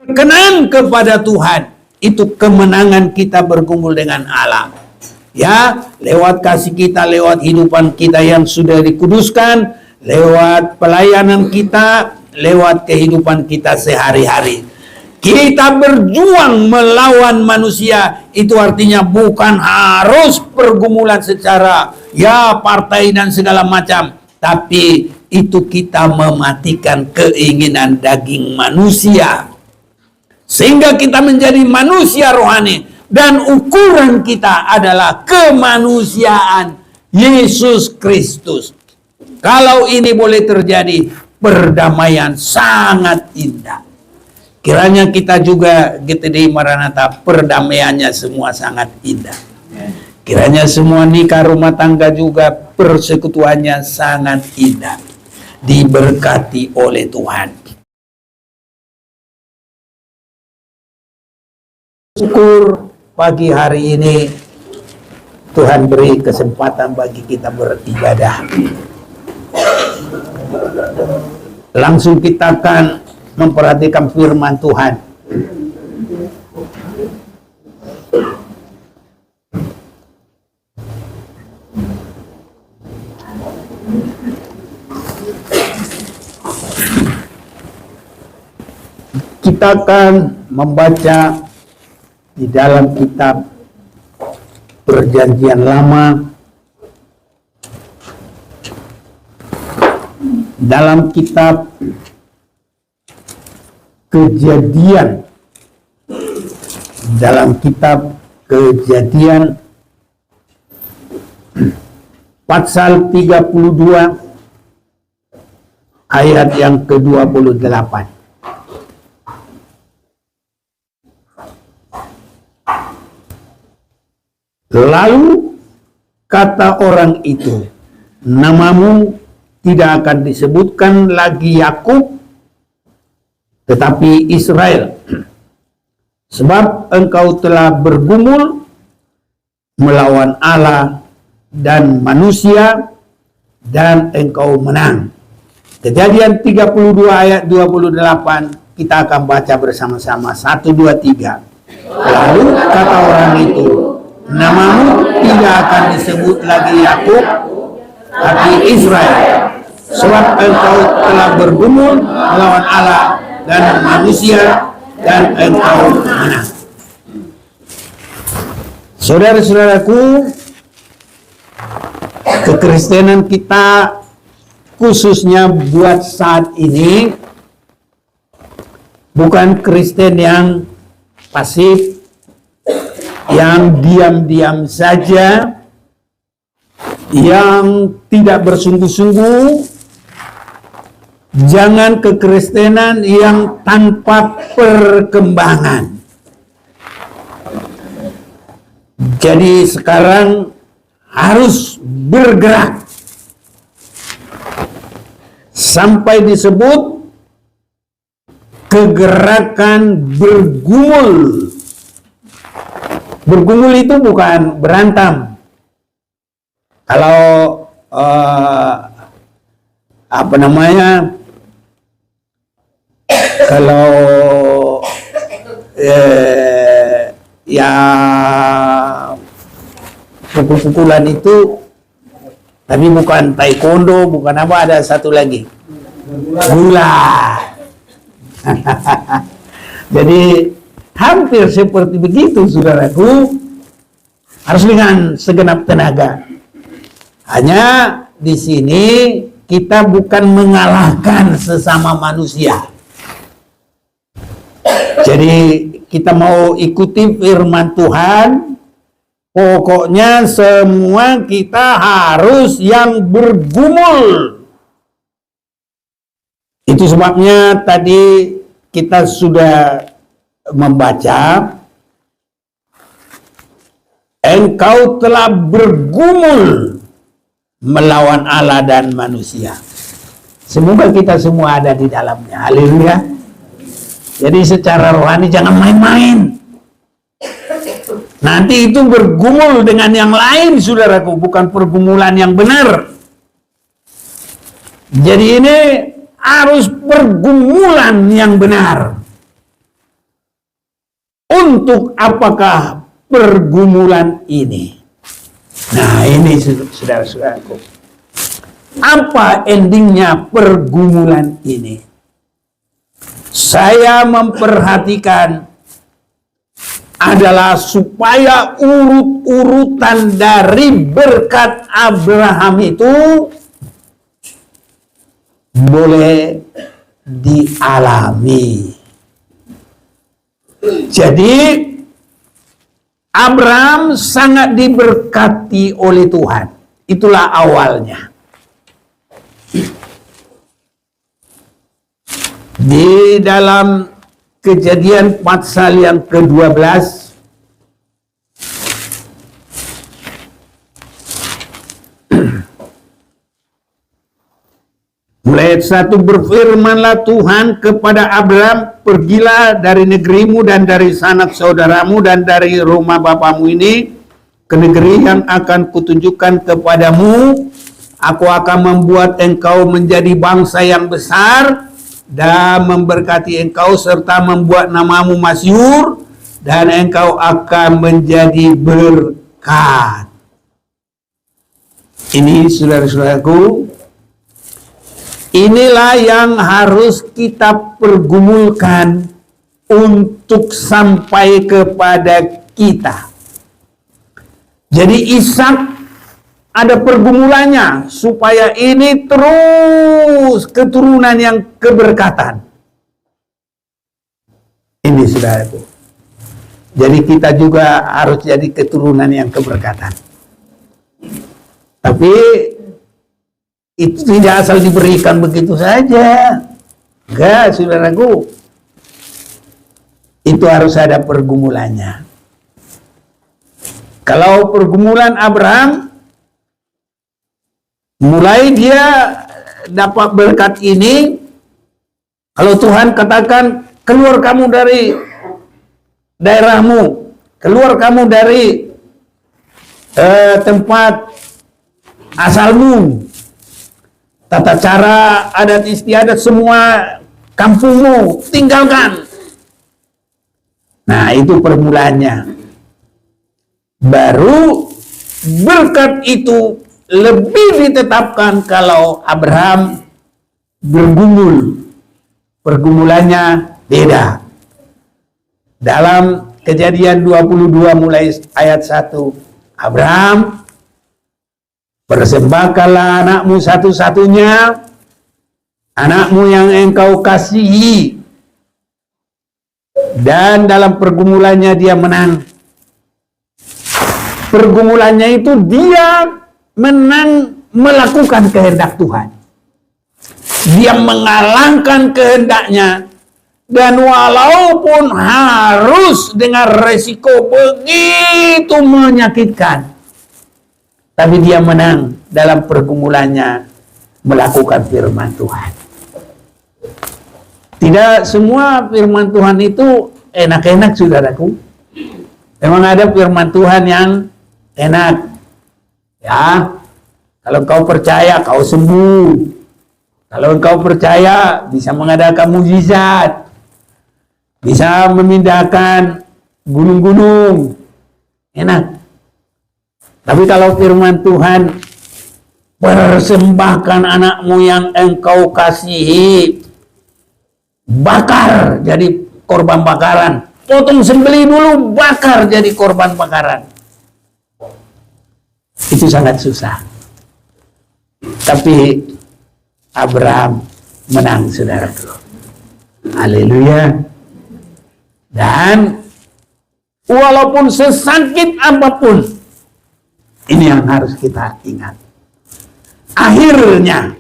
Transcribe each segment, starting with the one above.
berkenan kepada Tuhan, itu kemenangan kita berkumpul dengan Allah. Ya, lewat kasih kita, lewat hidupan kita yang sudah dikuduskan, lewat pelayanan kita, lewat kehidupan kita sehari-hari. Kita berjuang melawan manusia, itu artinya bukan harus pergumulan secara ya partai dan segala macam, tapi itu kita mematikan keinginan daging manusia sehingga kita menjadi manusia rohani. Dan ukuran kita adalah kemanusiaan Yesus Kristus. Kalau ini boleh terjadi, perdamaian sangat indah. Kiranya kita juga GTD Maranatha, perdamaiannya semua sangat indah. Kiranya semua nikah rumah tangga juga persekutuannya sangat indah. Diberkati oleh Tuhan. Syukur pagi hari ini Tuhan beri kesempatan bagi kita beribadah. Langsung kita akan memperhatikan firman Tuhan. Kita akan membaca di dalam kitab Perjanjian Lama, dalam kitab Kejadian, pasal 32 ayat yang ke-28. Lalu kata orang itu, namamu tidak akan disebutkan lagi Yakub, tetapi Israel, sebab engkau telah bergumul melawan Allah dan manusia, dan engkau menang. Kejadian 32 ayat 28, kita akan baca bersama-sama. 1, 2, 3. Lalu kata orang itu, namamu tidak akan disebut lagi Yakub, tapi Israel, sebab engkau telah bergumul melawan Allah dan manusia, dan engkau menang. Saudara-saudaraku, kekristenan kita khususnya buat saat ini bukan Kristen yang pasif, yang diam-diam saja, yang tidak bersungguh-sungguh. Jangan kekristenan yang tanpa perkembangan. Jadi sekarang harus bergerak sampai disebut kegerakan bergumul. Bergumul itu bukan berantem. Kalau kalau ya pukul-pukulan itu, tapi bukan taekwondo, bukan apa, ada satu lagi, gulat. Jadi hampir seperti begitu, saudaraku, harus dengan segenap tenaga. Hanya di sini kita bukan mengalahkan sesama manusia. Jadi kita mau ikuti firman Tuhan, pokoknya semua kita harus yang bergumul. Itu sebabnya tadi kita sudah membaca, engkau telah bergumul melawan Allah dan manusia. Semoga kita semua ada di dalamnya. Haleluya. Jadi secara rohani jangan main-main. Nanti itu bergumul dengan yang lain, saudaraku, bukan pergumulan yang benar. Jadi ini harus pergumulan yang benar. untuk apakah pergumulan ini? Nah, ini saudara-saudaraku. Apa endingnya pergumulan ini? Saya memperhatikan adalah supaya urut-urutan dari berkat Abraham itu boleh dialami. Jadi Abraham sangat diberkati oleh Tuhan. Itulah awalnya. Di dalam Kejadian pasal yang ke-12 mulai ayat 1, berfirmanlah Tuhan kepada Abraham, pergilah dari negerimu dan dari sanak saudaramu dan dari rumah bapamu ini ke negeri yang akan kutunjukkan kepadamu. Aku akan membuat engkau menjadi bangsa yang besar dan memberkati engkau serta membuat namamu masyhur dan engkau akan menjadi berkat. Ini saudara-saudaraku, inilah yang harus kita pergumulkan untuk sampai kepada kita. Jadi Ishak ada pergumulannya supaya ini terus keturunan yang keberkatan. Ini saudaraku. Jadi kita juga harus jadi keturunan yang keberkatan. Tapi itu tidak asal diberikan begitu saja. Enggak, saudaraku. Itu harus ada pergumulannya. Kalau pergumulan Abraham, mulai dia dapat berkat ini, kalau Tuhan katakan, keluar kamu dari daerahmu, keluar kamu dari tempat asalmu, tata cara adat istiadat semua kampungmu, tinggalkan. Nah, itu permulaannya. Baru berkat itu lebih ditetapkan kalau Abraham bergumul. Pergumulannya beda. Dalam Kejadian 22 mulai ayat 1, Abraham, persembahkanlah anakmu satu-satunya, anakmu yang engkau kasihi. Dan dalam pergumulannya dia menang. Pergumulannya itu dia menang melakukan kehendak Tuhan. Dia mengalahkan kehendaknya. Dan walaupun harus dengan resiko begitu menyakitkan, tapi dia menang dalam pergumulannya melakukan firman Tuhan. Tidak semua firman Tuhan itu enak-enak, saudaraku. Memang ada firman Tuhan yang enak. Ya, kalau engkau percaya kau sembuh. Kalau engkau percaya bisa mengadakan mukjizat. Bisa memindahkan gunung-gunung. Enak. Tapi kalau firman Tuhan, persembahkan anakmu yang engkau kasihi, bakar jadi korban bakaran. Potong sembelih dulu, bakar jadi korban bakaran. Itu sangat susah. Tapi Abraham menang, saudaraku. Haleluya. Dan walaupun sesakit apapun, ini yang harus kita ingat. Akhirnya,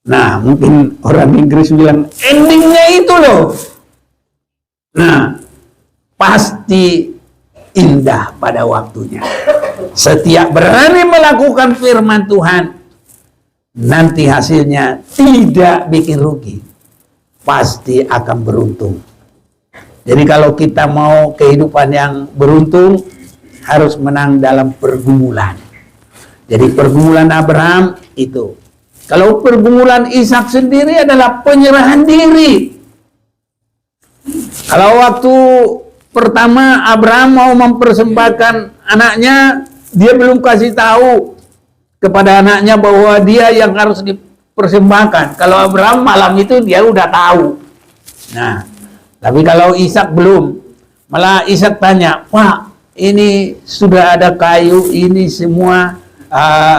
nah mungkin orang Inggris bilang, endingnya itu loh. Nah, pasti indah pada waktunya. Setiap berani melakukan firman Tuhan, nanti hasilnya tidak bikin rugi. Pasti akan beruntung. Jadi kalau kita mau kehidupan yang beruntung, harus menang dalam pergumulan. Jadi pergumulan Abraham itu. Kalau pergumulan Ishak sendiri adalah penyerahan diri. Kalau waktu pertama Abraham mau mempersembahkan anaknya, dia belum kasih tahu kepada anaknya bahwa dia yang harus dipersembahkan. Kalau Abraham malam itu dia udah tahu. Nah, tapi kalau Ishak belum. Malah Ishak tanya, Pak, ini sudah ada kayu, ini semua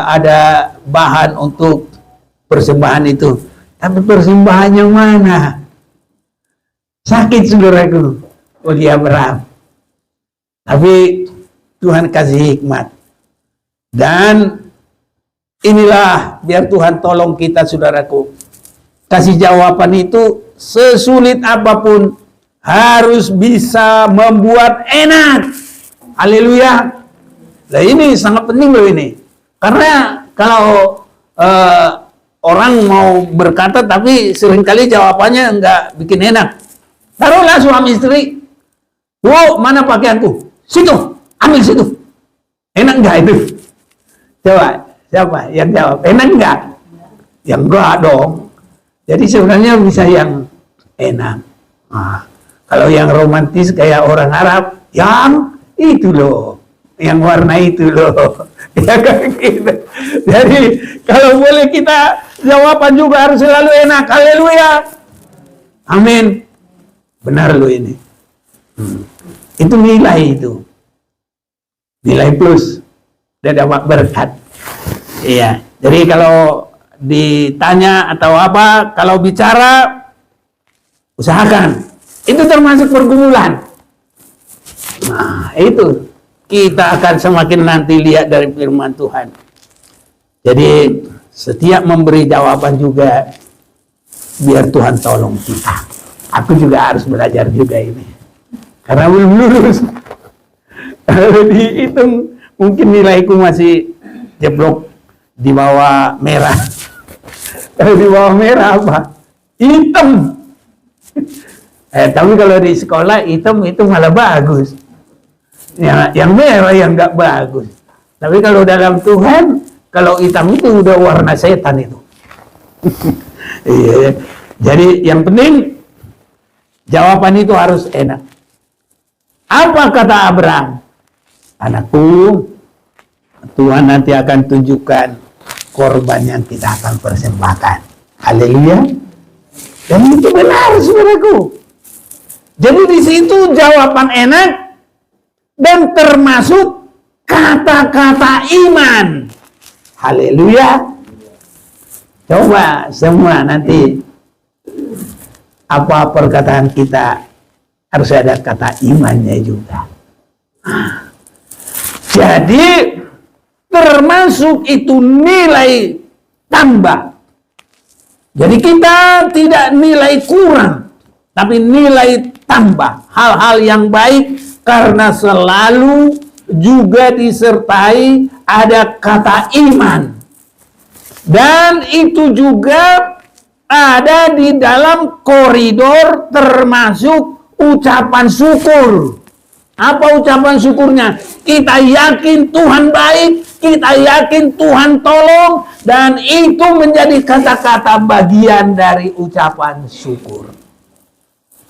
ada bahan untuk persembahan itu. Tapi persembahannya mana? Sakit saudaraku, bagi Abraham. Tapi Tuhan kasih hikmat. Dan inilah biar Tuhan tolong kita saudaraku. Kasih jawaban itu sesulit apapun harus bisa membuat enak. Haleluya. Nah ini sangat penting loh ini. Karena kalau orang mau berkata tapi seringkali jawabannya enggak bikin enak. Taruhlah suami istri, wow, mana pakaianku? Situ, ambil situ. Enak enggak itu? Coba, siapa yang jawab? Enak enggak? Yang enggak dong. Jadi sebenarnya bisa yang enak. Nah, kalau yang romantis kayak orang Arab, yang itu loh, yang warna itu loh. Ya kan gitu. Jadi kalau boleh kita jawaban juga harus selalu enak. Haleluya. Amin. Benar loh ini. Itu nilai itu. Nilai plus. Dan dapat berkat. Iya. Jadi kalau ditanya atau apa, kalau bicara, usahakan. Itu termasuk pergumulan. Nah, itu. Kita akan semakin nanti lihat dari firman Tuhan. Jadi, setiap memberi jawaban juga, biar Tuhan tolong kita. Aku juga harus belajar juga ini. Karena belum lulus. Kalau dihitung, mungkin nilaiku masih jeblok di bawah merah. Kalau di bawah merah apa? Hitam. Tapi kalau di sekolah hitam itu malah bagus. Yang merah yang nggak bagus. Tapi kalau dalam Tuhan, kalau hitam itu udah warna setan itu. Iya. Jadi yang penting jawaban itu harus enak. Apa kata Abraham? Anakku, Tuhan nanti akan tunjukkan korban yang kita akan persembahkan. Haleluya. Dan itu benar, saudaraku. Jadi di situ jawaban enak dan termasuk kata-kata iman. Haleluya. Coba semua nanti apa perkataan kita harus ada kata imannya juga. Jadi termasuk itu nilai tambah. Jadi kita tidak nilai kurang, tapi nilai tambah. Hal-hal yang baik karena selalu juga disertai ada kata iman. Dan itu juga ada di dalam koridor termasuk ucapan syukur. Apa ucapan syukurnya? Kita yakin Tuhan baik, kita yakin Tuhan tolong, dan itu menjadi kata-kata bagian dari ucapan syukur.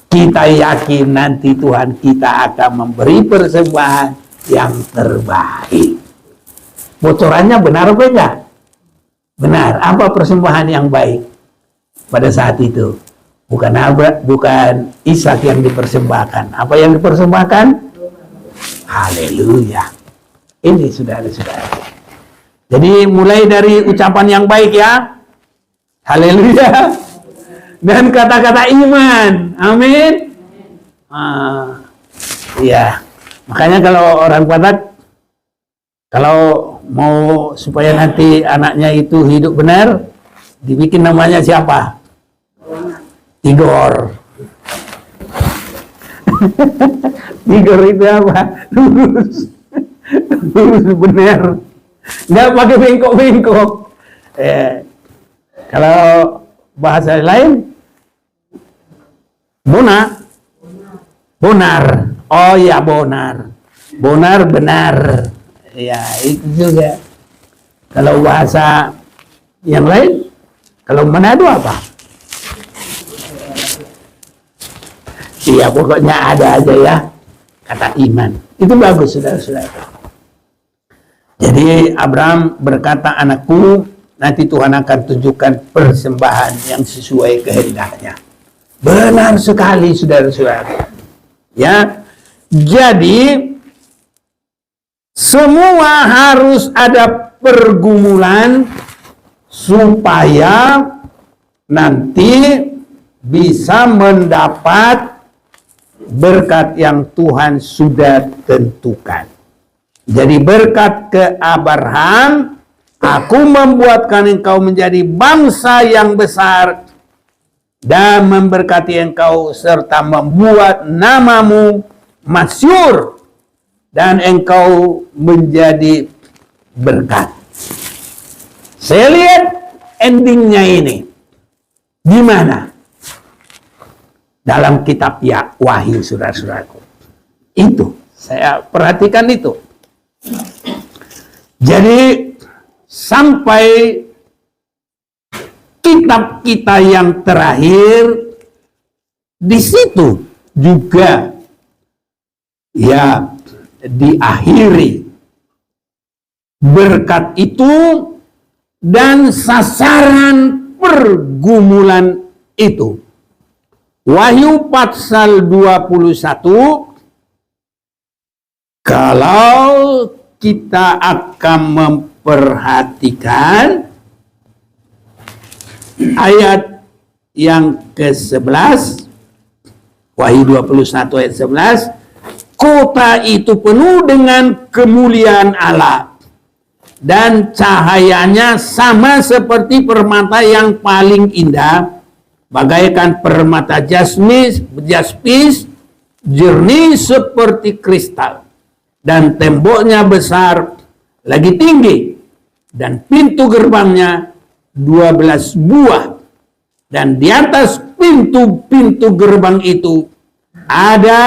Kita yakin nanti Tuhan kita akan memberi persembahan yang terbaik. Bocorannya benar apa enggak? Benar. Apa persembahan yang baik pada saat itu? Bukan Ishak yang dipersembahkan. Apa yang dipersembahkan? Haleluya. Ini saudara-saudara. Jadi mulai dari ucapan yang baik ya. Haleluya. Dan kata-kata iman. Amin. Ya. Makanya kalau orang Batak, kalau mau supaya nanti anaknya itu hidup benar, dibikin namanya siapa? Tigor. Tigor itu apa? Lurus benar. Nggak pakai bengkok-bengkok. Kalau bahasa lain, bonar. Oh ya, bonar. Bonar benar. Ya, itu juga. Kalau bahasa yang lain, kalau Manado apa? Iya, pokoknya ada aja ya. kata iman. Itu bagus, saudara-saudara. Jadi Abraham berkata, anakku, nanti Tuhan akan tunjukkan persembahan yang sesuai kehendaknya. Benar sekali, saudara-saudara. Ya, jadi semua harus ada pergumulan supaya nanti bisa mendapat berkat yang Tuhan sudah tentukan. Jadi berkat ke Abraham, aku membuatkan engkau menjadi bangsa yang besar dan memberkati engkau serta membuat namamu masyhur dan engkau menjadi berkat. Saya lihat endingnya ini gimana? Dalam kitab Wahyu, saudara-saudaraku. Itu, saya perhatikan itu. Jadi sampai kitab kita yang terakhir, di situ juga ya diakhiri berkat itu dan sasaran pergumulan itu. Wahyu pasal 21, kalau kita akan memperhatikan ayat yang ke-11, Wahyu 21 ayat 11, kota itu penuh dengan kemuliaan Allah dan cahayanya sama seperti permata yang paling indah, bagaikan permata jaspis, jernih seperti kristal. Dan temboknya besar lagi tinggi, dan pintu gerbangnya 12 buah, dan di atas pintu-pintu gerbang itu ada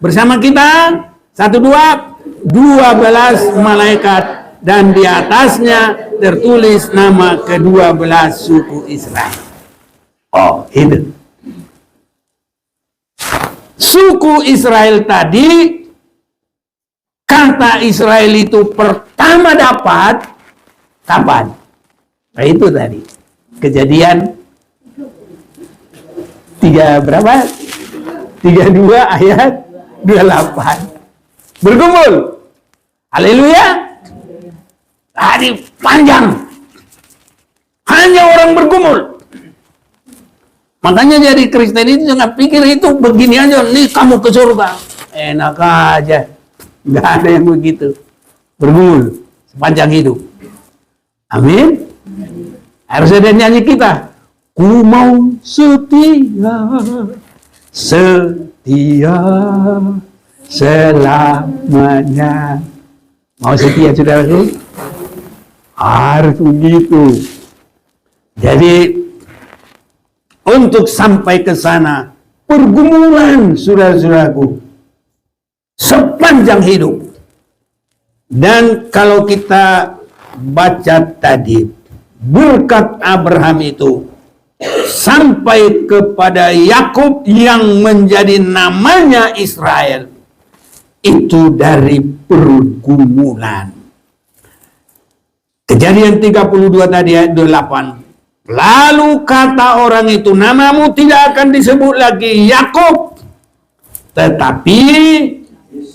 bersama kita 12 malaikat, dan di atasnya tertulis nama ke-12 suku Israel. Oh, itu suku Israel tadi. Kata Israel itu pertama dapat kapan? Nah itu tadi Kejadian 32 ayat 28. Bergumul. Haleluya. Tadi panjang. Hanya orang bergumul. Makanya jadi Kristen itu jangan pikir itu begini aja, nih kamu ke surga. Enak aja. Nggak ada yang begitu. Bergumul sepanjang hidup. Amin. Harus ada nyanyi kita. Ku mau setia, setia selamanya. Mau setia, saudaraku? Harus begitu. Jadi untuk sampai ke sana pergumulan, saudara-saudaraku, sepanjang hidup. Dan kalau kita baca tadi, berkat Abraham itu sampai kepada Yakub yang menjadi namanya Israel, itu dari pergumulan. Kejadian 32 tadi ayat 8. Lalu kata orang itu, namamu tidak akan disebut lagi Yakub, tetapi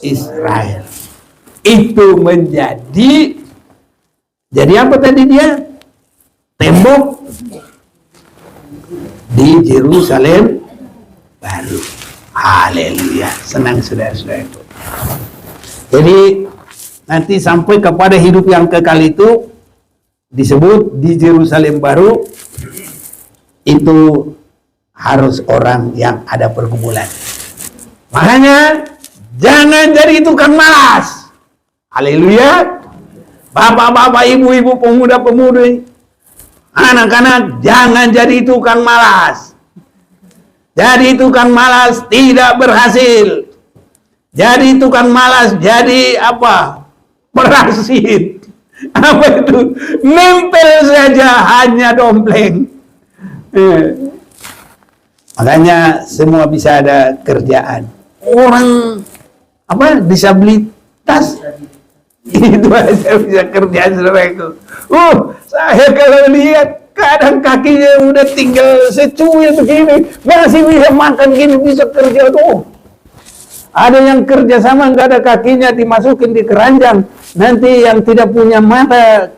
Israel. Itu menjadi, jadi apa tadi dia? Tembok di Yerusalem baru. Haleluya. Senang saudara-saudara itu. Jadi nanti sampai kepada hidup yang kekal itu disebut di Yerusalem baru, itu harus orang yang ada pergumulan. Makanya jangan jadi tukang malas. Haleluya. Bapak-bapak, ibu-ibu, pemuda-pemudi, anak-anak, jangan jadi tukang malas. Jadi tukang malas tidak berhasil. Jadi tukang malas jadi apa? Parasit. Apa itu? Nempel saja, hanya dompleng. Makanya semua bisa ada kerjaan. Orang disabilitas. Itu aja bisa kerja, saudaraku. Saya kalau lihat kadang kakinya udah tinggal secuil begini, masih bisa makan gini, bisa kerja tuh. Ada yang kerja sama nggak ada kakinya, dimasukin di keranjang. Nanti yang tidak punya mata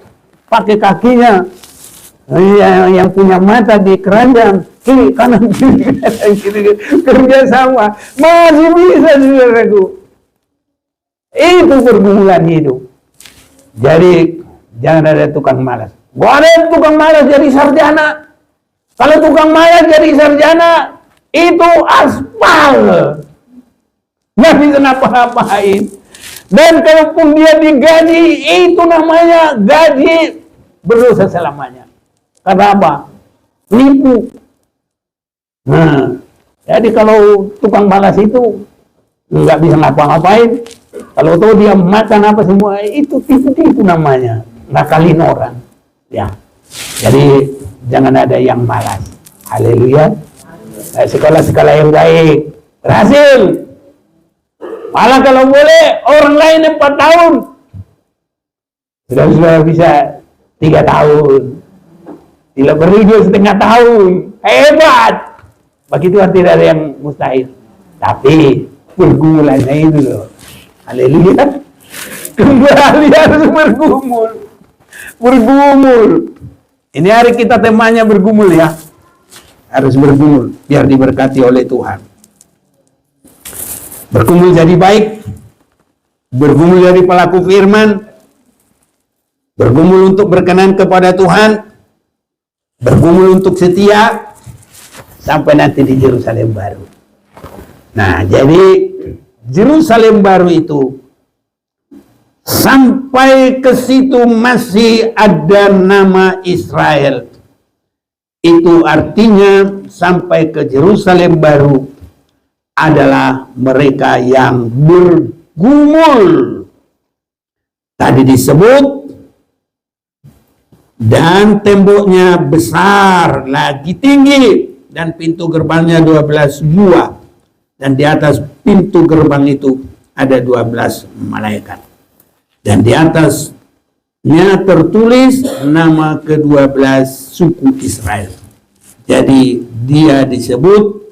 pakai kakinya, yang punya mata di keranjang, kiri kanan kiri, kerja sama masih bisa, saudaraku. Itu pergumulan hidup. Jadi jangan ada tukang malas. Gak ada tukang malas jadi sarjana. Kalau tukang malas jadi sarjana, itu aspal, nggak bisa ngapa-ngapain. Dan kalaupun dia digaji, itu namanya gaji berdosa selamanya. Karena apa? Nipu. Nah, jadi kalau tukang malas itu nggak bisa ngapa-ngapain. Kalau tahu dia makan apa semua, itu tipu-tipu namanya, nakalin orang. Ya, jadi jangan ada yang malas. Haleluya. Sekolah-sekolah yang baik, berhasil. Malah kalau boleh orang lain 4 tahun, sudah bisa 3 tahun. Tidak perlu 2,5 tahun. Hebat. Bagi Tuhan tidak ada yang mustahil. Tapi pergumulannya itu loh. Haleluya. Kembali harus bergumul. Bergumul. Ini hari kita temanya bergumul ya. Harus bergumul biar diberkati oleh Tuhan. Bergumul jadi baik. Bergumul jadi pelaku firman. Bergumul untuk berkenan kepada Tuhan. Bergumul untuk setia. Sampai nanti di Yerusalem baru. Nah, jadi Yerusalem baru itu sampai ke situ masih ada nama Israel. Itu artinya sampai ke Yerusalem baru adalah mereka yang bergumul. Tadi disebut, dan temboknya besar, lagi tinggi, dan pintu gerbangnya 12 buah. Dan di atas pintu gerbang itu ada 12 malaikat. Dan di atasnya tertulis nama ke-12 suku Israel. Jadi dia disebut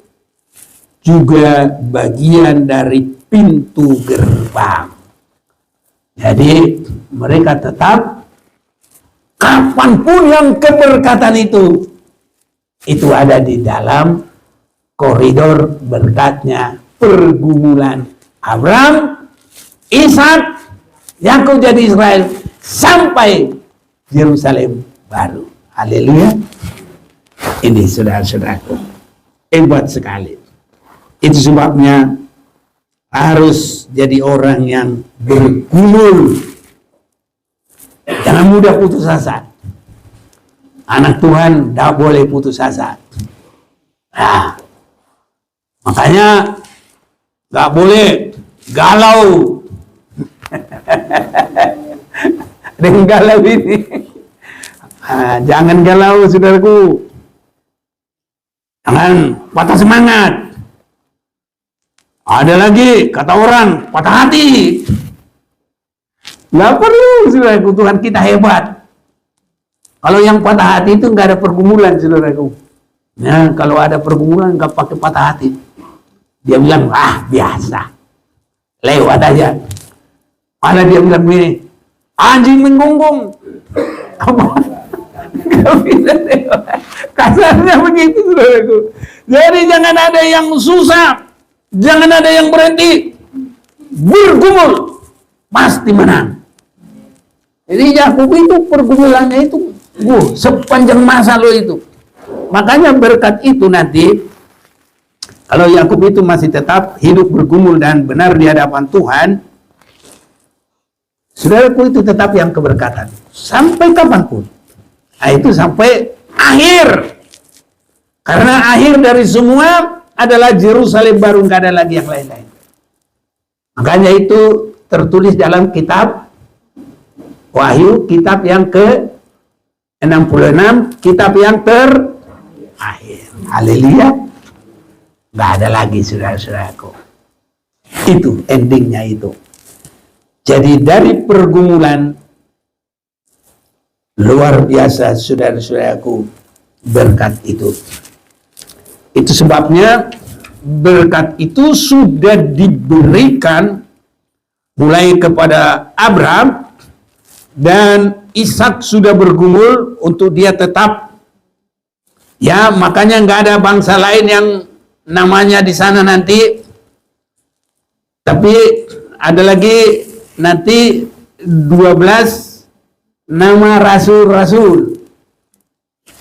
juga bagian dari pintu gerbang. Jadi mereka tetap, kapanpun yang keberkatan itu ada di dalam koridor berkatnya, pergumulan Abraham, Ishak, Yakub jadi Israel sampai Yerusalem baru. Haleluya. Ini saudara-saudaraku, hebat sekali. Itu sebabnya harus jadi orang yang bergumul. Jangan mudah putus asa. Anak Tuhan tidak boleh putus asa. Nah, makanya nggak boleh galau. Dengan galau ini, jangan galau, saudaraku. Jangan patah semangat. Ada lagi kata orang patah hati. Nggak perlu, saudaraku. Tuhan kita hebat. Kalau yang patah hati itu nggak ada pergumulan, saudaraku. Nah, kalau ada pergumulan nggak pakai patah hati. Dia bilang, biasa, lewat aja. Malah dia bilang begini, anjing menggonggong. Apa? Nggak bisa lewat. Kasarnya begitu, saudaraku. Jadi jangan ada yang susah, jangan ada yang berhenti. Bergumul, pasti menang. Jadi Yakub itu pergumulannya itu sepanjang masa lo itu. Makanya berkat itu nanti, kalau Yakub itu masih tetap hidup bergumul dan benar di hadapan Tuhan, saudaraku, itu tetap yang keberkatan. Sampai kapanpun. Nah, itu sampai akhir. Karena akhir dari semua adalah Yerusalem baru, nggak ada lagi yang lain-lain. Makanya itu tertulis dalam kitab Wahyu, kitab yang ke-66, kitab yang terakhir. Haleluya. Nggak ada lagi, saudara-saudaraku. Itu endingnya itu. Jadi dari pergumulan luar biasa, saudara-saudaraku, berkat itu. Itu sebabnya berkat itu sudah diberikan mulai kepada Abraham, dan Ishak sudah bergumul untuk dia tetap. Ya, makanya nggak ada bangsa lain yang namanya di sana nanti. Tapi ada lagi nanti 12 nama rasul-rasul.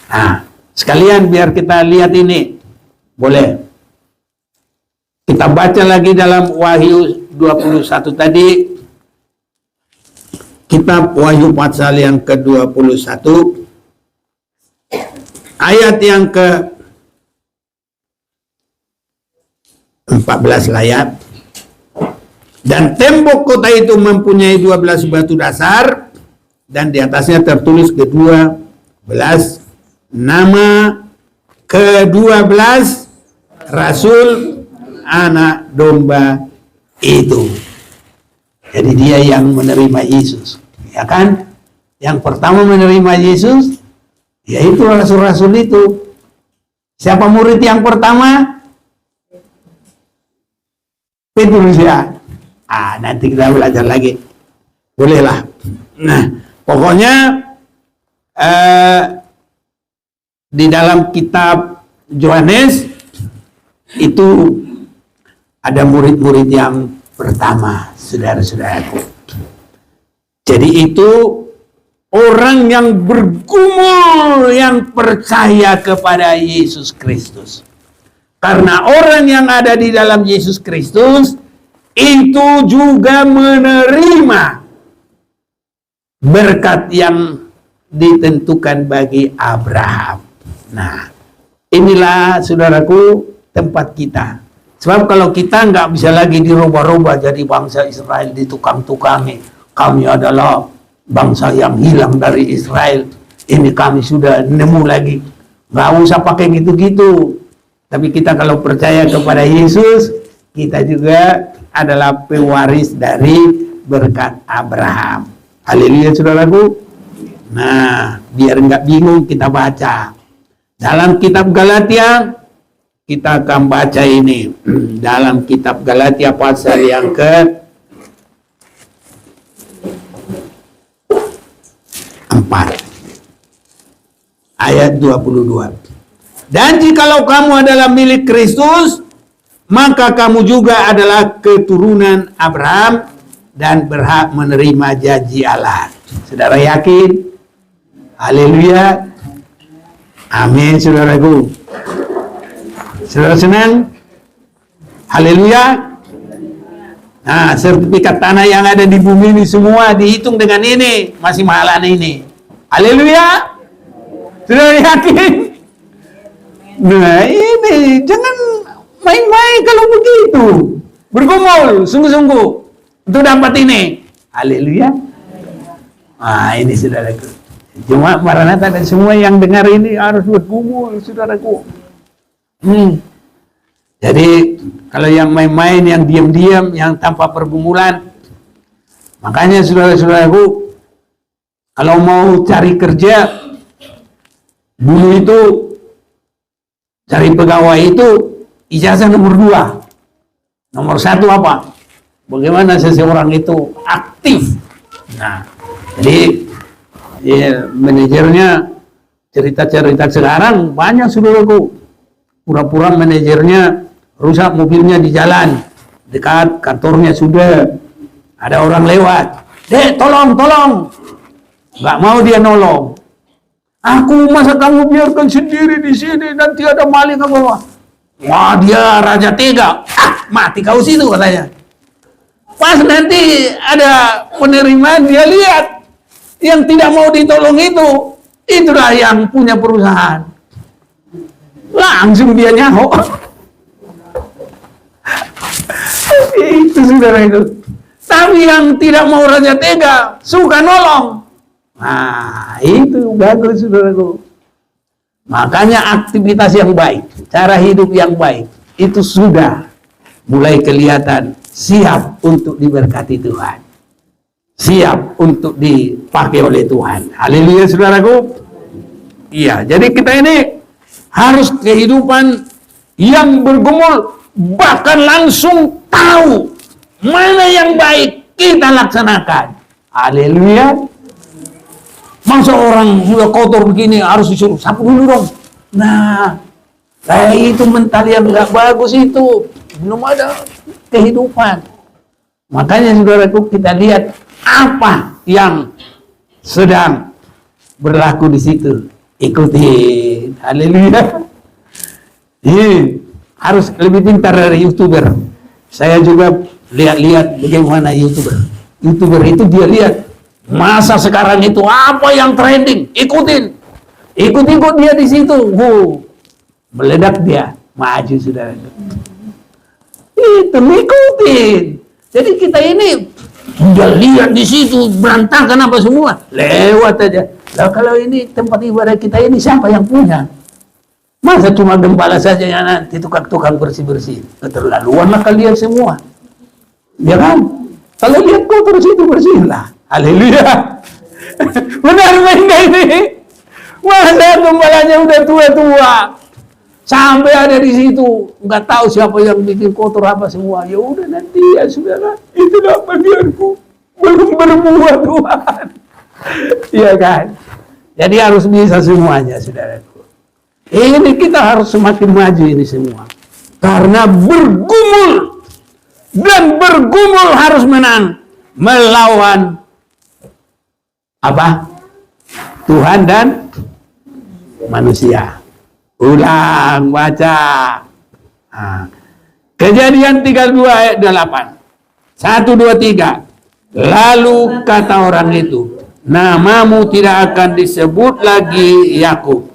Nah, sekalian biar kita lihat ini. Boleh. Kita baca lagi dalam Wahyu 21 tadi. Kitab Wahyu pasal yang ke-21. Ayat yang ke-14 layar. Dan tembok kota itu mempunyai 12 batu dasar, dan di atasnya tertulis ke-12 nama ke-12 rasul anak domba itu. Jadi dia yang menerima Yesus, ya kan? Yang pertama menerima Yesus, yaitu rasul-rasul itu. Siapa murid yang pertama? Petrus, ya. Nanti kita belajar lagi. Bolehlah. Nah, pokoknya di dalam kitab Yohanes itu ada murid-murid yang pertama, saudara-saudaraku. Jadi itu orang yang bergumul, yang percaya kepada Yesus Kristus. Karena orang yang ada di dalam Yesus Kristus itu juga menerima berkat yang ditentukan bagi Abraham. Nah, inilah saudaraku tempat kita. Sebab kalau kita nggak bisa lagi dirubah-rubah jadi bangsa Israel, ditukang-tukangi. Kami adalah bangsa yang hilang dari Israel. Ini kami sudah nemu lagi. Nggak usah pakai gitu-gitu. Tapi kita kalau percaya kepada Yesus, kita juga adalah pewaris dari berkat Abraham. Haleluya, saudaraku. Nah, biar nggak bingung kita baca. Dalam kitab Galatia, kita akan baca ini. Dalam kitab Galatia pasal yang ke-4. Ayat 22. Dan jikalau kamu adalah milik Kristus, maka kamu juga adalah keturunan Abraham dan berhak menerima janji Allah. Saudara yakin? Haleluya. Amin, saudaraku. Saudara senang? Haleluya. Nah, sertifikat tanah yang ada di bumi ini semua dihitung dengan ini, masih mahalan ini. Haleluya. Saudara yakin? Nah, ini jangan main-main kalau begitu. Bergumul sungguh-sungguh untuk dapat ini. Haleluya. Ini saudaraku. Cuma Maranatha dan semua yang dengar ini harus bergumul, saudaraku. Jadi kalau yang main-main, yang diam-diam, yang tanpa pergumulan, makanya saudara-saudaraku, kalau mau cari kerja dulu itu, cari pegawai itu ijazah nomor 2. Nomor 1 apa? Bagaimana seseorang itu aktif. Nah, jadi ya, manajernya cerita-cerita sekarang banyak, saudaraku. Pura-pura manajernya rusak mobilnya di jalan dekat kantornya, sudah ada orang lewat, "Dek, tolong." Nggak mau dia nolong. "Aku, masa kamu biarkan sendiri di sini, nanti ada maling apa?" Wah, dia raja tega. Mati kau situ, katanya. Pas nanti ada penerimaan, dia lihat yang tidak mau ditolong itulah yang punya perusahaan. Langsung dia nyahok. Itu saudara itu. Tapi yang tidak mau raja tega, suka nolong. Nah, itu bagus, saudaraku. Makanya aktivitas yang baik, cara hidup yang baik, itu sudah mulai kelihatan siap untuk diberkati Tuhan, siap untuk dipakai oleh Tuhan. Haleluya, saudaraku. Iya, jadi kita ini harus kehidupan yang bergumul, bahkan langsung tahu mana yang baik kita laksanakan. Haleluya. Masa orang sudah kotor begini harus disuruh sapu dulu dong. Nah, itu mental yang nggak bagus itu. Belum ada kehidupan. Makanya saudaraku, kita lihat apa yang sedang berlaku di situ. Ikuti. Haleluya. Harus lebih pintar dari YouTuber. Saya juga lihat-lihat bagaimana YouTuber itu dia lihat masa sekarang itu apa yang trending, ikut dia di situ. Meledak dia, maju sudah. Itu ikutin. Jadi kita ini udah lihat di situ berantakan apa semua, lewat aja. Lah kalau ini tempat ibadah kita ini siapa yang punya? Masa cuma gembala saja yang nanti tukang bersih-bersih? Keterlaluan lah kalian semua. Ya kan? Kalau lihat kotor situ bersihlah. Haleluya. Benar enggak ini? Masa gembalanya udah tua-tua sampai ada di situ, nggak tahu siapa yang bikin kotor apa semua. Ya udah nanti ya saudara, itulah bagianku, belum berbuah Tuhan. Iya kan? Jadi harus bisa semuanya, saudaraku. Ini kita harus semakin maju ini semua. Karena bergumul dan bergumul harus menang melawan apa? Tuhan dan manusia. Ulang baca. Kejadian 32 ayat 8. 1, 2, 3. Lalu kata orang itu, namamu tidak akan disebut lagi Yakub,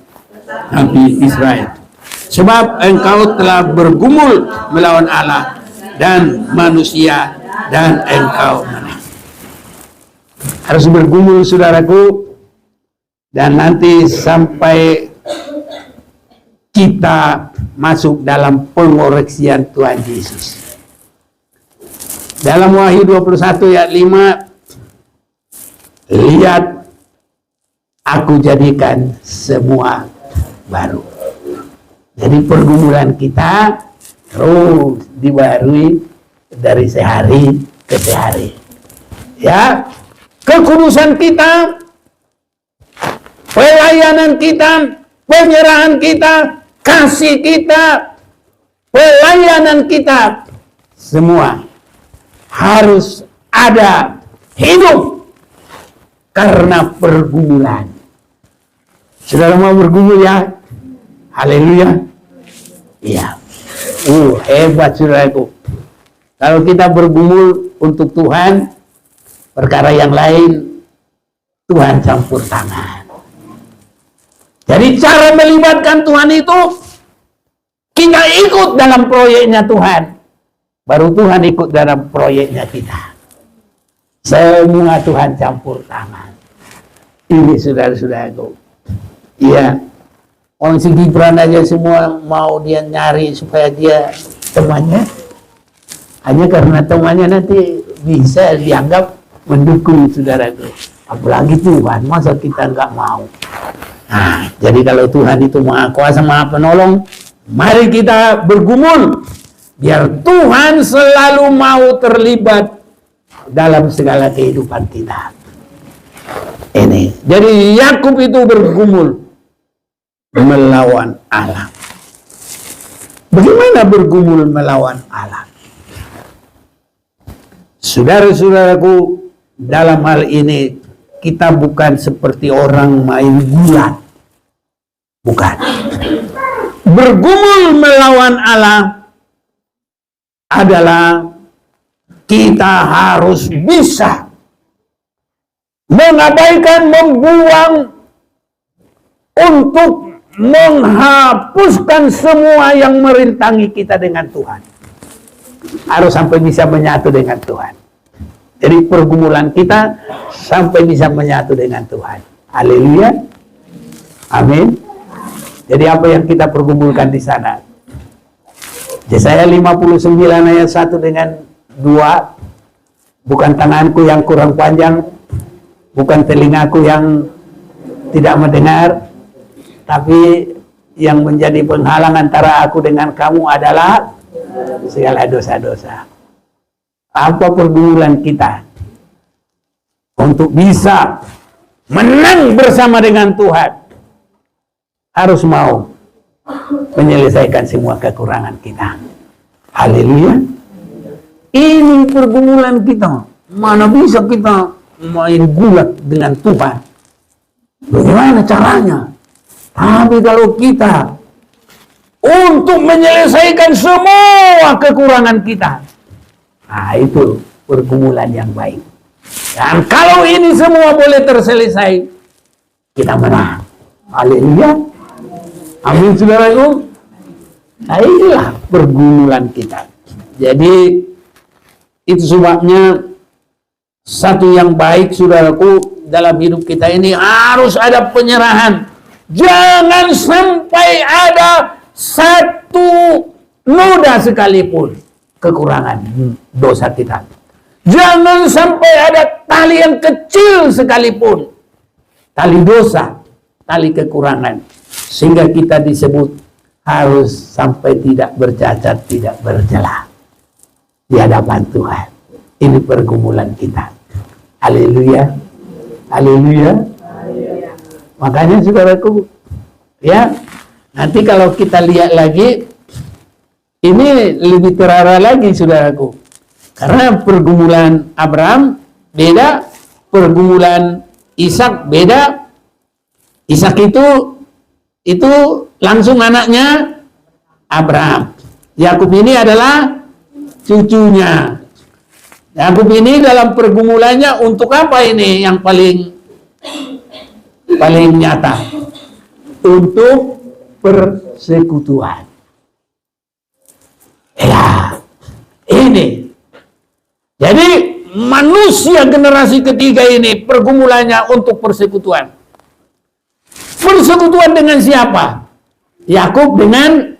nabi Israel, sebab engkau telah bergumul melawan Allah dan manusia, dan engkau menang. Harus bergumul, saudaraku, dan nanti sampai kita masuk dalam pengoreksian Tuhan Yesus. Dalam Wahyu 21 ayat 5, lihat aku jadikan semua baru. Jadi pergumulan kita terus dibarui dari sehari ke sehari. Ya, kekudusan kita, pelayanan kita, penyerahan kita, kasih kita, pelayanan kita, semua harus ada hidup karena pergumulan. Saudara mau bergumul ya? Haleluya. Iya. Hebat saudaraku. Kalau kita bergumul untuk Tuhan, perkara yang lain Tuhan campur tangan. Jadi cara melibatkan Tuhan itu kita ikut dalam proyeknya Tuhan, baru Tuhan ikut dalam proyeknya kita. Semua Tuhan campur tangan. Ini saudara-saudaraku. Iya. Orang si Gibran aja semua mau dia nyari supaya dia temannya, hanya karena temannya nanti bisa dianggap mendukung, saudaraku. Apalagi Tuhan, masa kita nggak mau? Nah, jadi kalau Tuhan itu Maha Kuasa, Maha Penolong, mari kita bergumul biar Tuhan selalu mau terlibat dalam segala kehidupan kita. Ini. Jadi Yakub itu bergumul melawan Allah. Bagaimana bergumul melawan Allah? Saudara-saudaraku, dalam hal ini kita bukan seperti orang main gulat. Bukan. Bergumul melawan Allah adalah kita harus bisa mengabaikan, membuang, untuk menghapuskan semua yang merintangi kita dengan Tuhan. Harus sampai bisa menyatu dengan Tuhan. Jadi pergumulan kita sampai bisa menyatu dengan Tuhan. Haleluya. Amin. Jadi apa yang kita pergumulkan di sana? Yesaya 59 ayat 1 dengan dua, bukan tanganku yang kurang panjang, bukan telingaku yang tidak mendengar, tapi yang menjadi penghalang antara aku dengan kamu adalah segala dosa-dosa. Apa pergumulan kita untuk bisa menang bersama dengan Tuhan? Harus mau menyelesaikan semua kekurangan kita. Haleluya. Ini pergumulan kita. Mana bisa kita main gulat dengan Tuhan? Bagaimana caranya? Tapi kalau kita untuk menyelesaikan semua kekurangan kita, nah itu pergumulan yang baik. Dan kalau ini semua boleh terselesai, kita menang. Haleluya. Amin, saudaraku. Nah, inilah pergumulan kita. Jadi itu sebabnya satu yang baik, saudaraku, dalam hidup kita ini harus ada penyerahan. Jangan sampai ada satu noda sekalipun kekurangan dosa kita. Jangan sampai ada tali yang kecil sekalipun, tali dosa, tali kekurangan, sehingga kita disebut harus sampai tidak bercacat, tidak bercela di hadapan Tuhan. Ini pergumulan kita. Haleluya. Haleluya. Makanya saudaraku, ya, nanti kalau kita lihat lagi, ini lebih terarah lagi, saudaraku. Karena pergumulan Abraham beda, pergumulan Ishak beda. Ishak itu langsung anaknya Abraham. Yakub ini adalah cucunya. Yakub ini dalam pergumulannya untuk apa ini yang paling nyata? Untuk persekutuan. Ya, ini. Jadi manusia generasi ketiga ini pergumulannya untuk persekutuan. Persekutuan dengan siapa? Yakub dengan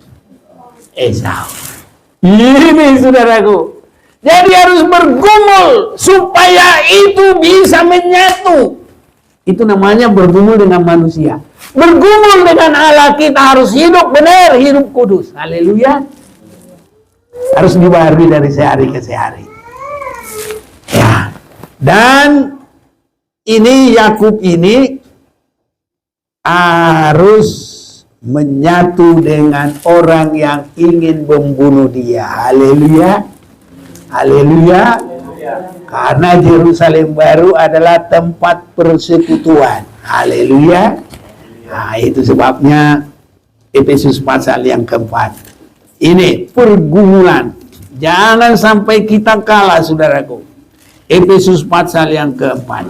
Esau. Ini saudaraku. Jadi harus bergumul supaya itu bisa menyatu. Itu namanya bergumul dengan manusia. Bergumul dengan Allah, kita harus hidup benar, hidup kudus. Haleluya. Harus dibaharui dari sehari ke sehari. Ya. Dan ini Yakub ini harus menyatu dengan orang yang ingin membunuh dia. Haleluya. Haleluya. Karena Yerusalem baru adalah tempat persekutuan. Haleluya. Nah, itu sebabnya Efesus pasal yang keempat. Ini pergumulan. Jangan sampai kita kalah, saudaraku. Efesus pasal yang keempat.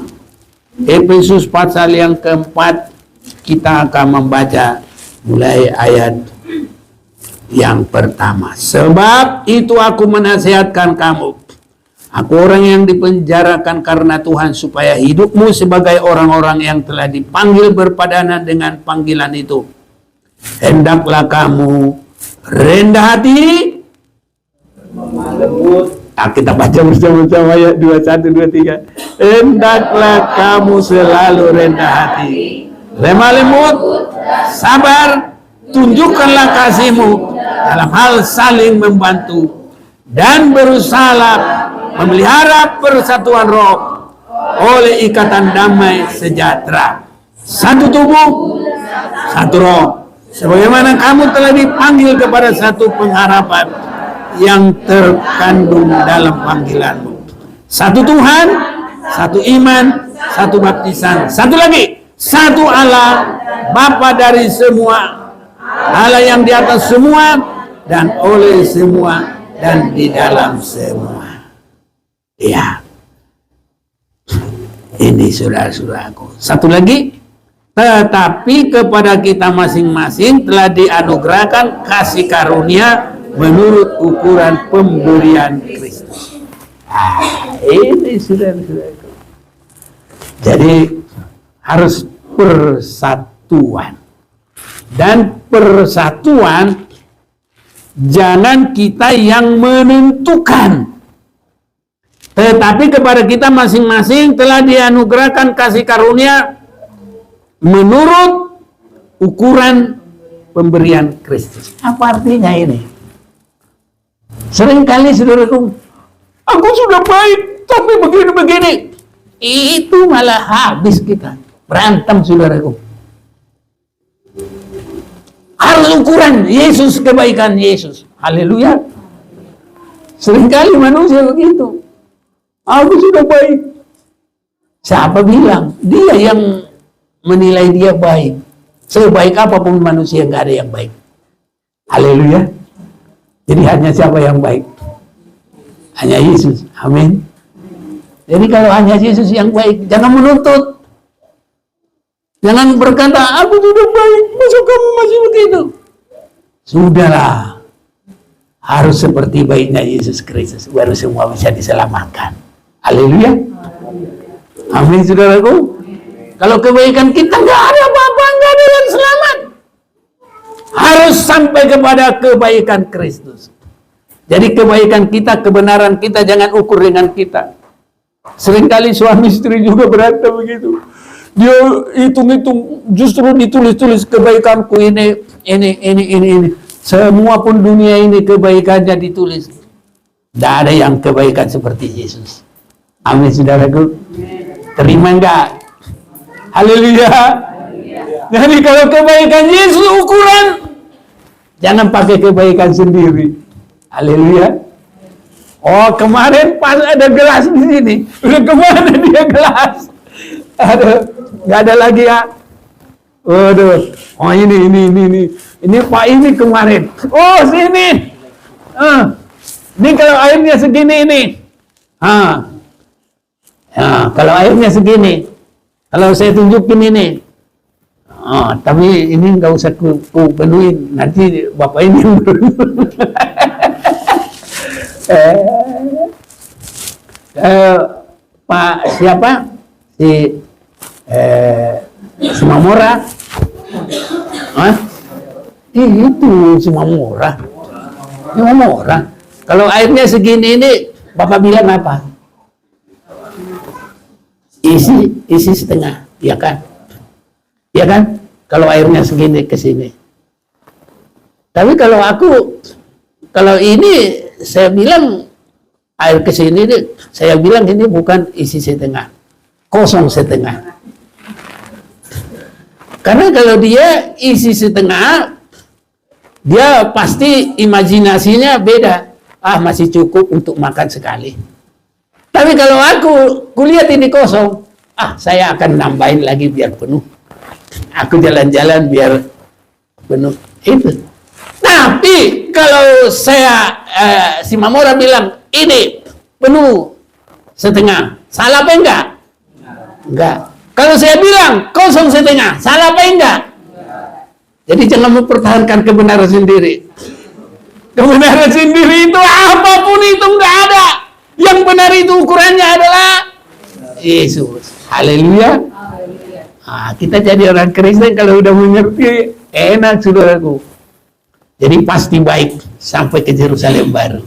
Efesus pasal yang keempat, kita akan membaca mulai ayat yang pertama. Sebab itu aku menasihatkan kamu, aku orang yang dipenjarakan karena Tuhan, supaya hidupmu sebagai orang-orang yang telah dipanggil berpadanan dengan panggilan itu. Hendaklah kamu rendah hati. Kita baca bersama-sama ayat 21, 23. Hendaklah kamu selalu rendah hati, lemah lembut, sabar, tunjukkanlah kasihmu dalam hal saling membantu, dan berusahalah memelihara persatuan roh oleh ikatan damai sejahtera. Satu tubuh, satu roh, sebagaimana kamu telah dipanggil kepada satu pengharapan yang terkandung dalam panggilanmu. Satu Tuhan, satu iman, satu baptisan, satu lagi, satu Allah, Bapa dari semua, Allah yang di atas semua, dan oleh semua, dan di dalam semua. Ya, ini saudara-saudaraku. Satu lagi, tetapi kepada kita masing-masing telah dianugerahkan kasih karunia menurut ukuran pemberian Kristus. Ini saudara-saudaraku. Jadi harus persatuan. Dan persatuan jangan kita yang menentukan. Tetapi kepada kita masing-masing telah dianugerahkan kasih karunia menurut ukuran pemberian Kristus. Apa artinya ini? Seringkali saudaraku, aku sudah baik, tapi begini-begini. Itu malah habis kita. Berantem saudaraku. Harus ukuran Yesus, kebaikan Yesus. Haleluya. Seringkali manusia begitu. Aku sudah baik. Siapa bilang? Dia yang menilai dia baik. Sebaik apapun manusia, nggak ada yang baik. Haleluya. Jadi hanya siapa yang baik? Hanya Yesus. Amin. Jadi kalau hanya Yesus yang baik, jangan menuntut. Jangan berkata, aku sudah baik, masa kamu masih begitu? Sudahlah. Harus seperti baiknya Yesus Kristus, baru semua bisa diselamatkan. Haleluya. Amin, saudaraku. Kalau kebaikan kita nggak ada apa-apa, nggak ada yang selamat. Harus sampai kepada kebaikan Kristus. Jadi kebaikan kita, kebenaran kita jangan ukur dengan kita. Seringkali suami istri juga berantem begitu. Dia hitung-hitung, justru ditulis-tulis kebaikanku ini. Semua pun dunia ini kebaikannya ditulis. Tidak ada yang kebaikan seperti Yesus. Amin, saudaraku. Terima enggak? Haleluya. Jadi kalau kebaikan Yesus ukuran, jangan pakai kebaikan sendiri. Haleluya. Oh, kemarin pas ada gelas di sini. Udah kemana dia gelas? Aduh, nggak ada lagi ya. Waduh. Oh ini Pak ini kemarin. Oh sini. Ini kalau airnya segini ini. Kalau airnya segini. Kalau saya tunjukin ini. Tapi ini nggak usah ku penuhin. Nanti Bapak ini yang Pak siapa? Si Mamora. Itu semua murah. Kalau airnya segini ini, Bapak bilang apa? Isi setengah, ya kan? Ya kan? Kalau airnya segini ke sini. Tapi kalau ini saya bilang air ke sini, saya bilang ini bukan isi setengah, kosong setengah. Karena kalau dia isi setengah, dia pasti imajinasinya beda. Masih cukup untuk makan sekali. Tapi kalau kulihat ini kosong, saya akan nambahin lagi biar penuh. Aku jalan-jalan biar penuh. Itu. Tapi kalau si Mamora bilang, ini penuh setengah. Salah apa enggak? Enggak. Kalau saya bilang kosong setengah, salah apa enggak? Jadi jangan mempertahankan kebenaran sendiri. Kebenaran sendiri itu apapun itu enggak ada. Yang benar itu ukurannya adalah Yesus. Haleluya. Kita jadi orang Kristen kalau udah mengerti, enak saudaraku. Jadi pasti baik sampai ke Yerusalem baru.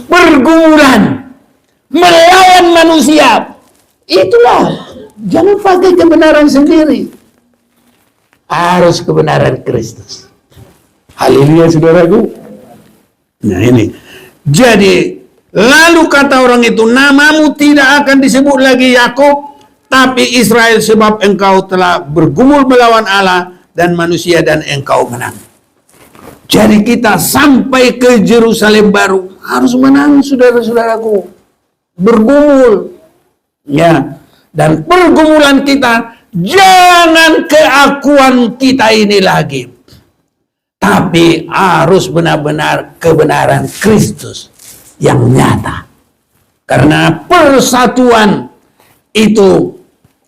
Pergumulan melawan manusia. Itulah. Jangan pakai kebenaran sendiri. Harus kebenaran Kristus. Haleluya saudaraku. Nah ini. Jadi, lalu kata orang itu, namamu tidak akan disebut lagi Yakub, tapi Israel, sebab engkau telah bergumul melawan Allah dan manusia dan engkau menang. Jadi kita sampai ke Yerusalem baru harus menang saudara-saudaraku. Bergumul. Ya. Dan pergumulan kita jangan keakuan kita ini lagi, tapi harus benar-benar kebenaran Kristus yang nyata. Karena persatuan itu,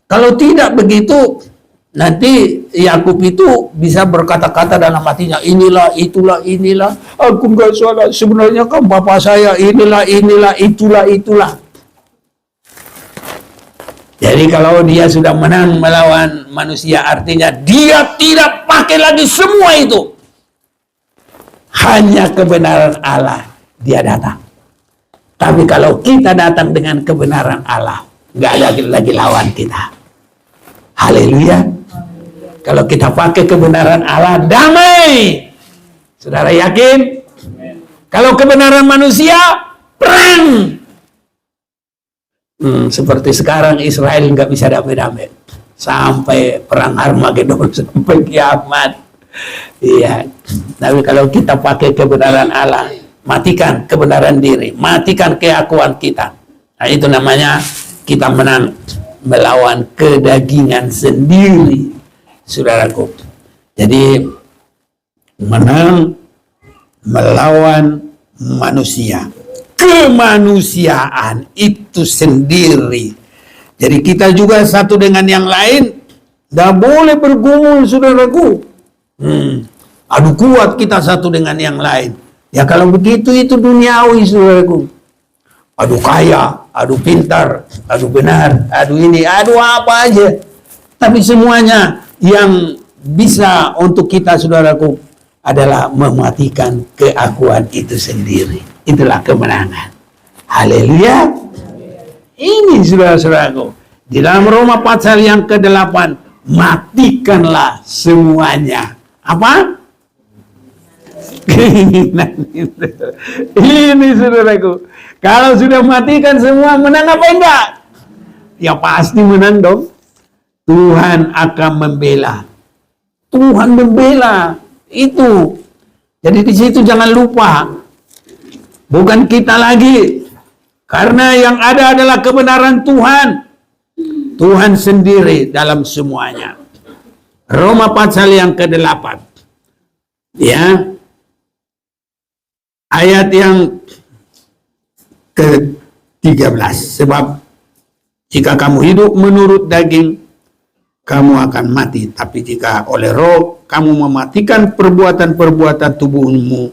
kalau tidak begitu, nanti Yakub itu bisa berkata-kata dalam hatinya, inilah, aku nggak salah, sebenarnya kan bapak saya inilah, itulah. Jadi kalau dia sudah menang melawan manusia, artinya dia tidak pakai lagi semua itu. Hanya kebenaran Allah dia datang. Tapi kalau kita datang dengan kebenaran Allah, nggak ada lagi lawan kita. Haleluya. Kalau kita pakai kebenaran Allah, damai. Saudara yakin? Kalau kebenaran manusia, perang. Seperti sekarang Israel nggak bisa damai-damai. Sampai perang Armageddon, sampai kiamat. Iya. Tapi kalau kita pakai kebenaran Allah, matikan kebenaran diri, matikan keakuan kita. Nah, itu namanya kita menang melawan kedagingan sendiri, saudaraku. Jadi menang melawan manusia, kemanusiaan itu sendiri. Jadi kita juga satu dengan yang lain, tidak boleh bergumul, saudaraku. Adu kuat kita satu dengan yang lain. Ya kalau begitu itu duniawi, saudaraku. Adu kaya, adu pintar, adu benar, adu ini, adu apa aja. Tapi semuanya yang bisa untuk kita, saudaraku, adalah mematikan keakuan itu sendiri. Itulah kemenangan. Haleluya. Ini saudara-saudaraku, di dalam Roma pasal yang ke-8, matikanlah semuanya. Apa? Keinginan itu. Ini saudaraku, kalau sudah matikan semua, menang apa enggak? Ya pasti menang dong. Tuhan akan membela. Tuhan membela itu. Jadi di situ jangan lupa, bukan kita lagi. Karena yang ada adalah kebenaran Tuhan. Tuhan sendiri dalam semuanya. Roma pasal yang ke-8. Ya. Ayat yang ke-13. Sebab jika kamu hidup menurut daging, kamu akan mati. Tapi jika oleh roh kamu mematikan perbuatan-perbuatan tubuhmu,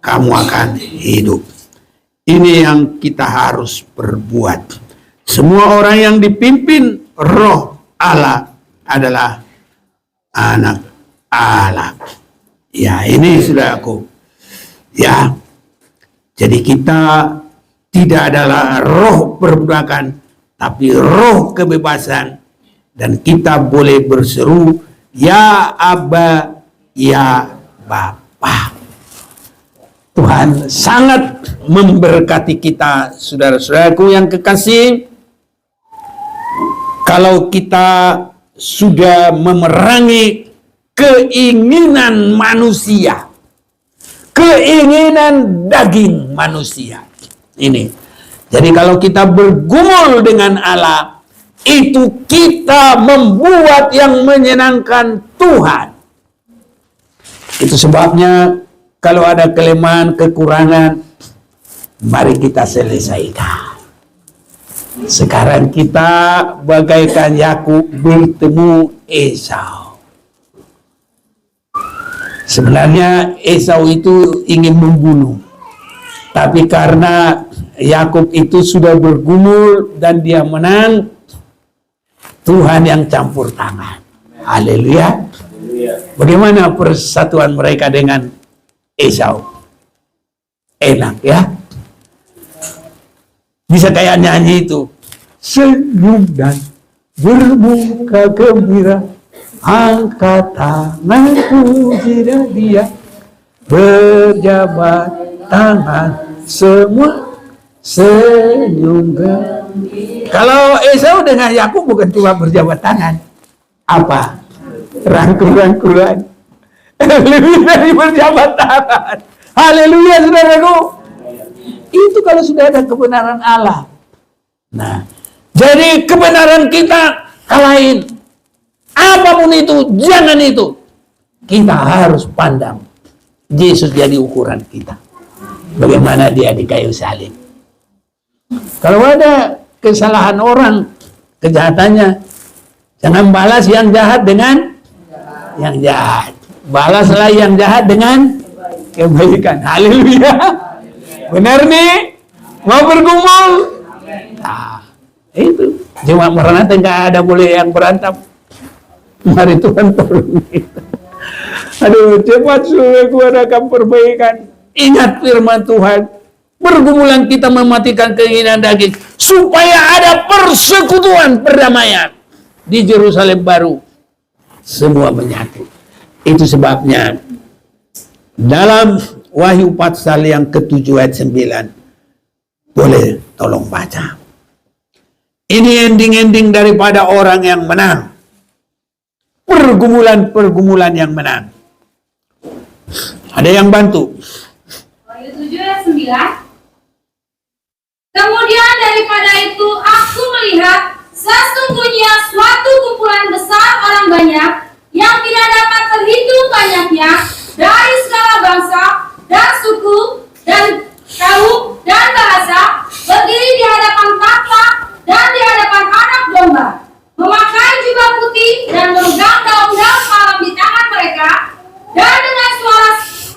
kamu akan hidup. Ini yang kita harus perbuat. Semua orang yang dipimpin roh Allah adalah anak Allah. Ya, ini saudaraku. Ya, jadi kita tidak adalah roh perbudakan, tapi roh kebebasan. Dan kita boleh berseru, ya Aba, ya Bapa. Tuhan sangat memberkati kita, saudara-saudaraku yang kekasih. Kalau kita sudah memerangi keinginan manusia, keinginan daging manusia ini. Jadi kalau kita bergumul dengan Allah, itu kita membuat yang menyenangkan Tuhan. Itu sebabnya kalau ada kelemahan, kekurangan, mari kita selesaikan. Sekarang kita bagaikan Yakub bertemu Esau. Sebenarnya Esau itu ingin membunuh. Tapi karena Yakub itu sudah bergumul dan dia menang, Tuhan yang campur tangan. Haleluya. Bagaimana persatuan mereka dengan Esau? Enak ya. Bisa kayak nyanyi itu. Senyum dan bermuka gembira, angkat tangan puji dia, berjabat tangan semua senyum gembira. Kalau Esau dengan Yakub bukan cuma berjabat tangan, apa? Rangkul-rangkulan. Lebih dari berjabat tangan. Haleluya, saudaraku. Itu kalau sudah ada kebenaran Allah. Nah, jadi kebenaran kita kalahin. Apapun itu, jangan itu. Kita harus pandang Yesus jadi ukuran kita. Bagaimana dia di kayu salib. Kalau ada kesalahan orang, kejahatannya, jangan balas yang jahat dengan yang jahat. Balaslah yang jahat dengan kebaikan. Haleluya. Benar nih? Mau bergumul? Nah, itu. Cuma Maranatha nggak ada boleh yang berantem. Mari Tuhan tolong kita. Aduh, cepat suruh adakan perbaikan. Ingat firman Tuhan. pergumulan kita mematikan keinginan daging, supaya ada persekutuan perdamaian di Yerusalem baru. Semua menyatu. Itu sebabnya dalam Wahyu pasal yang ke-7 ayat 9, boleh tolong baca. Ini ending-ending daripada orang yang menang. Pergumulan-pergumulan yang menang. Ada yang bantu? Wahyu 7 ayat 9. Kemudian daripada itu aku melihat sesungguhnya suatu kumpulan besar orang banyak yang tidak dapat terhitung banyaknya dari segala bangsa dan suku dan kaum dan bahasa berdiri di hadapan takhta dan di hadapan Anak Domba, memakai jubah putih dan memegang daun-daun palem di tangan mereka, dan dengan suara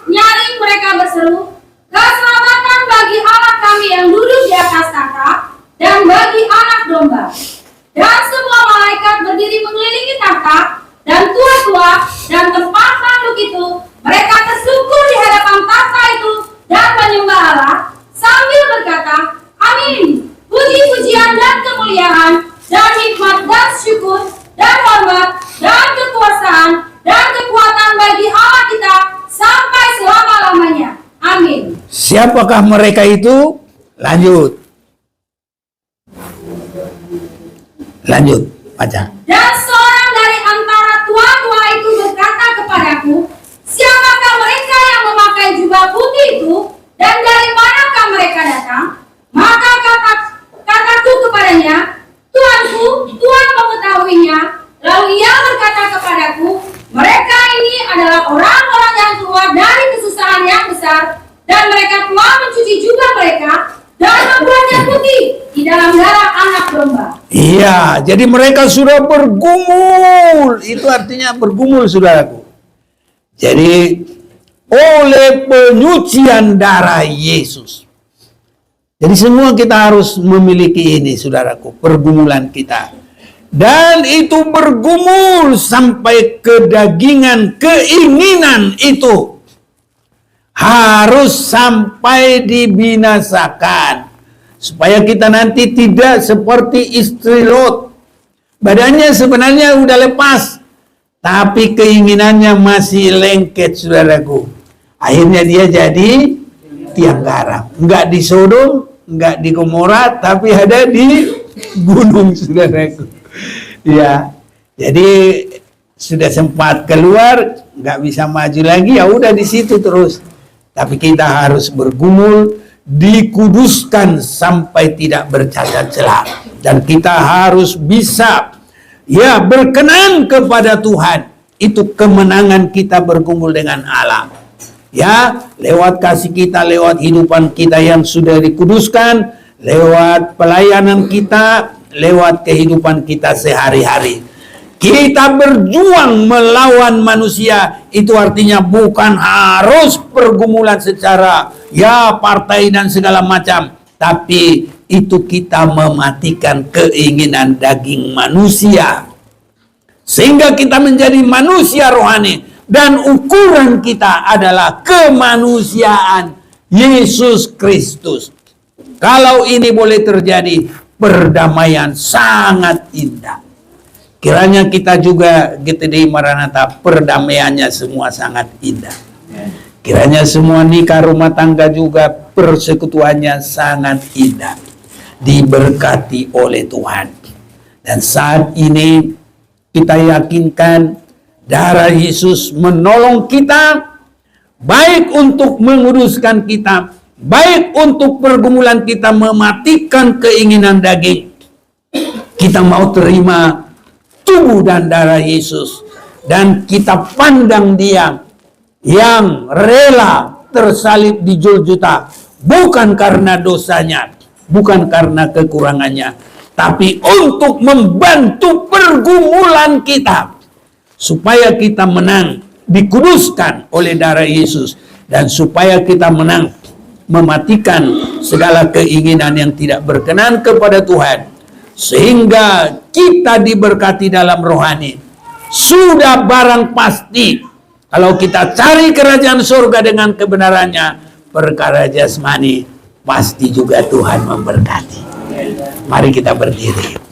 nyaring mereka berseru, keselamatan bagi Allah kami yang duduk di atas takhta dan bagi Anak Domba. Dan semua malaikat berdiri mengelilingi takhta dan tua-tua dan tempat tanduk itu, mereka tersungkur di hadapan takhta itu dan menyembah Allah sambil berkata, Amin. Puji-pujian dan kemuliaan dan hikmat dan syukur dan hormat dan kekuasaan dan kekuatan bagi Allah kita sampai selama-lamanya. Amin. Siapakah mereka itu? Lanjut. Lanjut, baca. Dan seorang dari antara tua-tua itu berkata kepadaku, siapakah mereka yang memakai jubah putih itu, dan dari manakah mereka datang? Maka kataku kepadanya, Tuanku, Tuhan mengetahuinya. Lalu ia berkata kepadaku, mereka ini adalah orang-orang yang keluar dari kesusahan yang besar, dan mereka telah mencuci jubah mereka dan membuatnya putih di dalam darah Anak Domba. Iya, jadi mereka sudah bergumul. Itu artinya bergumul, saudaraku. Jadi oleh penyucian darah Yesus. Jadi semua kita harus memiliki ini, saudaraku, pergumulan kita. Dan itu bergumul sampai kedagingan, keinginan itu harus sampai dibinasakan. Supaya kita nanti tidak seperti istri Lot. Badannya sebenarnya udah lepas, tapi keinginannya masih lengket, saudaraku. Akhirnya dia jadi tiang garam. Enggak di Sodom, enggak di Gomora, tapi ada di gunung, saudaraku. Ya, jadi sudah sempat keluar, nggak bisa maju lagi, ya udah di situ terus. Tapi kita harus bergumul, dikuduskan sampai tidak bercacat celah, dan kita harus bisa ya berkenan kepada Tuhan. Itu kemenangan kita bergumul dengan Allah. Ya, lewat kasih kita, lewat hidupan kita yang sudah dikuduskan, lewat pelayanan kita, lewat kehidupan kita sehari-hari. Kita berjuang melawan manusia, itu artinya bukan harus pergumulan secara ya partai dan segala macam, tapi itu kita mematikan keinginan daging manusia sehingga kita menjadi manusia rohani, dan ukuran kita adalah kemanusiaan Yesus Kristus. Kalau ini boleh terjadi, perdamaian sangat indah. Kiranya kita juga GTDI Maranatha perdamaiannya semua sangat indah. Kiranya semua nikah rumah tangga juga persekutuannya sangat indah, diberkati oleh Tuhan. Dan saat ini kita yakinkan darah Yesus menolong kita, baik untuk menguruskan kita, baik untuk pergumulan kita mematikan keinginan daging. Kita mau terima tubuh dan darah Yesus, dan kita pandang Dia yang rela tersalib di Golgota, bukan karena dosanya, bukan karena kekurangannya, tapi untuk membantu pergumulan kita, supaya kita menang, dikuduskan oleh darah Yesus, dan supaya kita menang mematikan segala keinginan yang tidak berkenan kepada Tuhan, sehingga kita diberkati dalam rohani. Sudah barang pasti, kalau kita cari kerajaan surga dengan kebenarannya, perkara jasmani pasti juga Tuhan memberkati. Mari kita berdiri.